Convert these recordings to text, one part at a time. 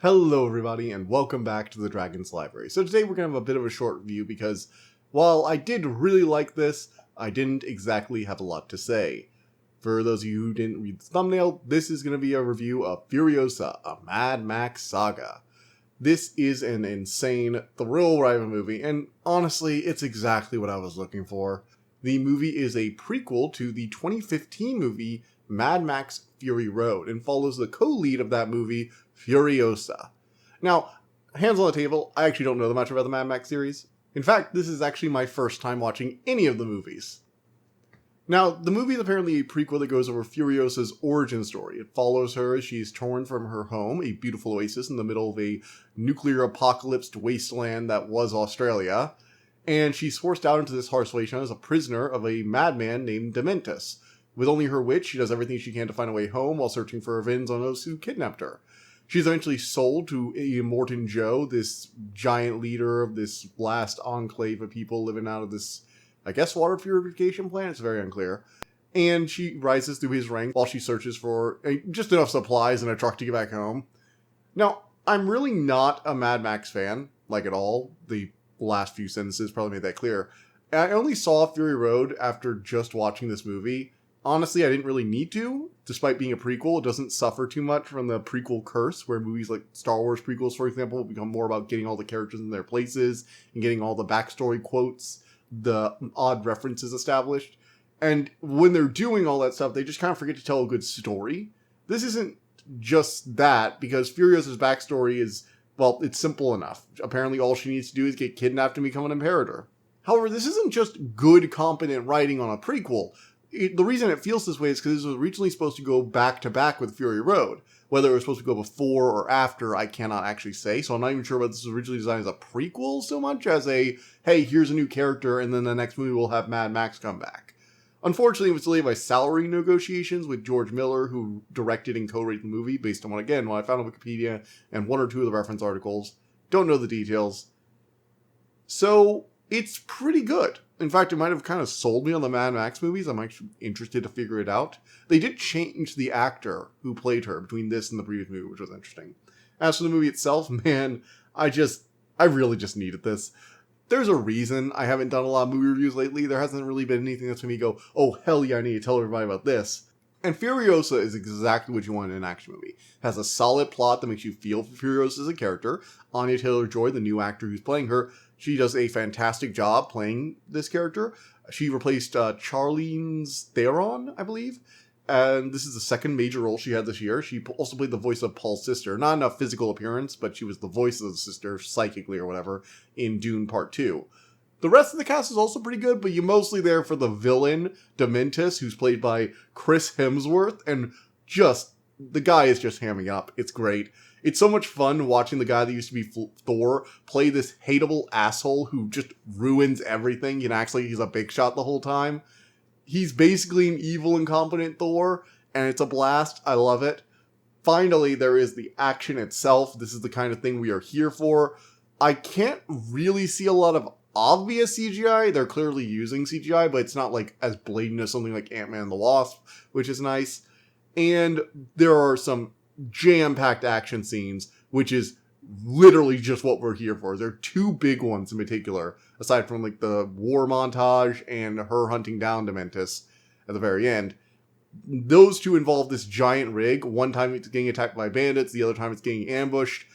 Hello everybody and welcome back to the Dragon's Library. So today we're going to have a bit of a short review because while I did really like this, I didn't exactly have a lot to say. For those of you who didn't read the thumbnail, this is going to be a review of Furiosa, a Mad Max Saga. This is an insane thrill-ride movie, and honestly, it's exactly what I was looking for. The movie is a prequel to the 2015 movie Mad Max Fury Road, and follows the co-lead of that movie, Furiosa. Now, hands on the table, I actually don't know that much about the Mad Max series. In fact, this is actually my first time watching any of the movies. Now, the movie is apparently a prequel that goes over Furiosa's origin story. It follows her as she's torn from her home, a beautiful oasis in the middle of a nuclear apocalypsed wasteland that was Australia, and she's forced out into this harsh wasteland as a prisoner of a madman named Dementus. With only her wit, she does everything she can to find a way home while searching for revenge on those who kidnapped her. She's eventually sold to Immortan Joe, this giant leader of this last enclave of people living out of this, I guess, water purification plant. It's very unclear. And she rises through his ranks while she searches for just enough supplies and a truck to get back home. Now, I'm really not a Mad Max fan, like at all. The last few sentences probably made that clear. I only saw Fury Road after just watching this movie. Honestly, I didn't really need to. Despite being a prequel, it doesn't suffer too much from the prequel curse, where movies like Star Wars prequels, for example, become more about getting all the characters in their places and getting all the backstory quotes, the odd references established. And when they're doing all that stuff, they just kind of forget to tell a good story. This isn't just that, because Furiosa's backstory is, well, it's simple enough. Apparently all she needs to do is get kidnapped and become an imperator. However, this isn't just good, competent writing on a prequel. The reason it feels this way is because this was originally supposed to go back-to-back with Fury Road. Whether it was supposed to go before or after, I cannot actually say, so I'm not even sure whether this was originally designed as a prequel so much as a, hey, here's a new character, and then the next movie will have Mad Max come back. Unfortunately, it was delayed by salary negotiations with George Miller, who directed and co-wrote the movie, based on what I found on Wikipedia and one or two of the reference articles. Don't know the details. So, it's pretty good. In fact, it might have kind of sold me on the Mad Max movies. I'm actually interested to figure it out. They did change the actor who played her between this and the previous movie, which was interesting. As for the movie itself, man, I really just needed this. There's a reason I haven't done a lot of movie reviews lately. There hasn't really been anything that's made me go, oh, hell yeah, I need to tell everybody about this. And Furiosa is exactly what you want in an action movie. It has a solid plot that makes you feel for Furiosa as a character. Anya Taylor-Joy, the new actor who's playing her, she does a fantastic job playing this character. She replaced Charlize Theron, I believe. And this is the second major role she had this year. She also played the voice of Paul's sister. Not in a physical appearance, but she was the voice of the sister, psychically or whatever, in Dune Part 2. The rest of the cast is also pretty good, but you're mostly there for the villain, Dementus, who's played by Chris Hemsworth, and the guy is just hamming up. It's great. It's so much fun watching the guy that used to be Thor play this hateable asshole who just ruins everything and acts like he's a big shot the whole time. He's basically an evil, incompetent Thor, and it's a blast. I love it. Finally, there is the action itself. This is the kind of thing we are here for. I can't really see a lot of obvious CGI. They're clearly using CGI, but it's not like as blatant as something like Ant-Man and the Wasp, which is nice. And there are some jam-packed action scenes, which is literally just what we're here for. There are two big ones in particular, aside from like the war montage and her hunting down Dementus at the very end. Those two involve this giant rig. One time it's getting attacked by bandits, the other time it's getting ambushed.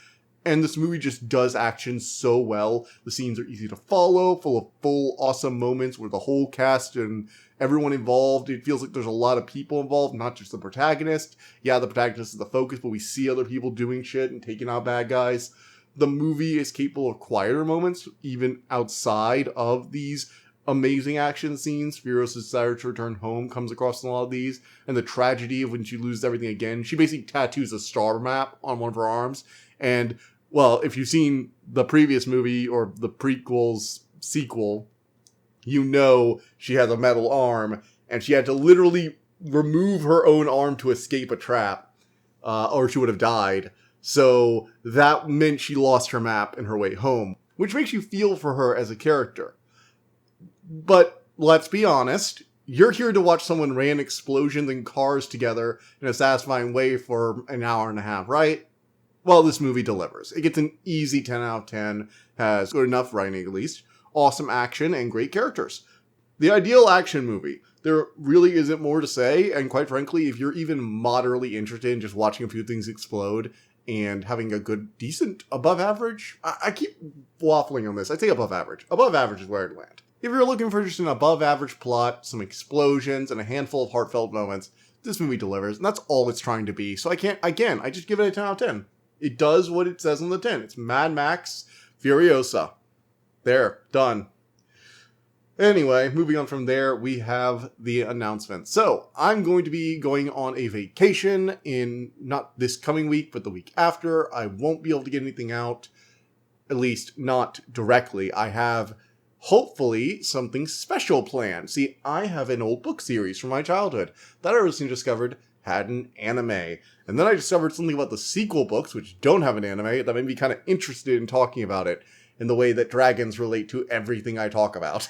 And this movie just does action so well. The scenes are easy to follow, full of full awesome moments where the whole cast and everyone involved, it feels like there's a lot of people involved, not just the protagonist. Yeah, the protagonist is the focus, but we see other people doing shit and taking out bad guys. The movie is capable of quieter moments, even outside of these amazing action scenes. Furiosa's desire to return home comes across in a lot of these, and the tragedy of when she loses everything again. She basically tattoos a star map on one of her arms, and, well, if you've seen the previous movie or the prequel's sequel, you know she has a metal arm, and she had to literally remove her own arm to escape a trap, or she would have died. So that meant she lost her map in her way home, which makes you feel for her as a character. But let's be honest, you're here to watch someone ram explosions and cars together in a satisfying way for an hour and a half, right? well, this movie delivers. It gets an easy 10 out of 10, has good enough writing at least, awesome action, and great characters. The ideal action movie. There really isn't more to say, and quite frankly, if you're even moderately interested in just watching a few things explode and having a good, decent, above average, I keep waffling on this. I'd say above average. Above average is where I'd land. If you're looking for just an above average plot, some explosions, and a handful of heartfelt moments, this movie delivers, and that's all it's trying to be. So I just give it a 10 out of 10. It does what it says on the tin. It's Mad Max Furiosa. There, done. Anyway, moving on from there, we have the announcement. So, I'm going to be going on a vacation in not this coming week, but the week after. I won't be able to get anything out, at least not directly. I have, hopefully, something special planned. See, I have an old book series from my childhood that I recently discovered had an anime. And then I discovered something about the sequel books, which don't have an anime, that made me kind of interested in talking about it in the way that dragons relate to everything I talk about.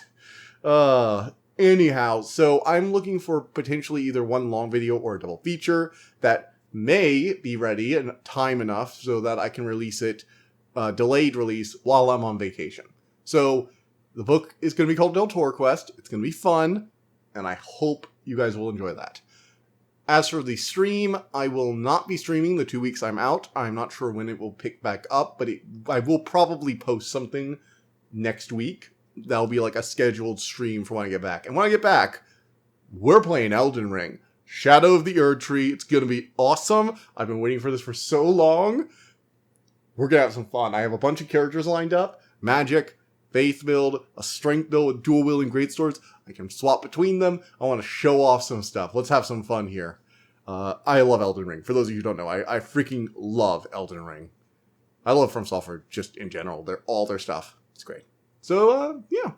Anyhow, so I'm looking for potentially either one long video or a double feature that may be ready in time enough so that I can release it, delayed release, while I'm on vacation. So, the book is going to be called Del Toro Quest. It's going to be fun, and I hope you guys will enjoy that. As for the stream, I will not be streaming the 2 weeks I'm out. I'm not sure when it will pick back up, but I will probably post something next week. That'll be like a scheduled stream for when I get back. And when I get back, we're playing Elden Ring. Shadow of the Erd Tree. It's going to be awesome. I've been waiting for this for so long. We're going to have some fun. I have a bunch of characters lined up. Magic, faith build, a strength build with dual wielding greatswords. I can swap between them. I want to show off some stuff. Let's have some fun here. I love Elden Ring. For those of you who don't know, I freaking love Elden Ring. I love From Software just in general. All their stuff. It's great. So, yeah.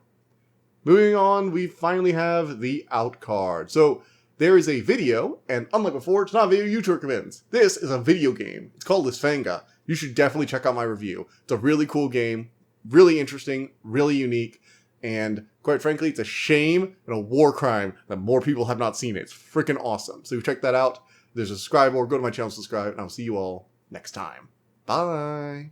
Moving on, we finally have the out card. So, there is a video, and unlike before, it's not a video YouTube recommends. This is a video game. It's called Lisfanga. You should definitely check out my review. It's a really cool game, really interesting, really unique, and quite frankly, it's a shame and a war crime that more people have not seen it. It's freaking awesome. So, check that out. There's a subscribe or go to my channel to subscribe, and I'll see you all next time. Bye!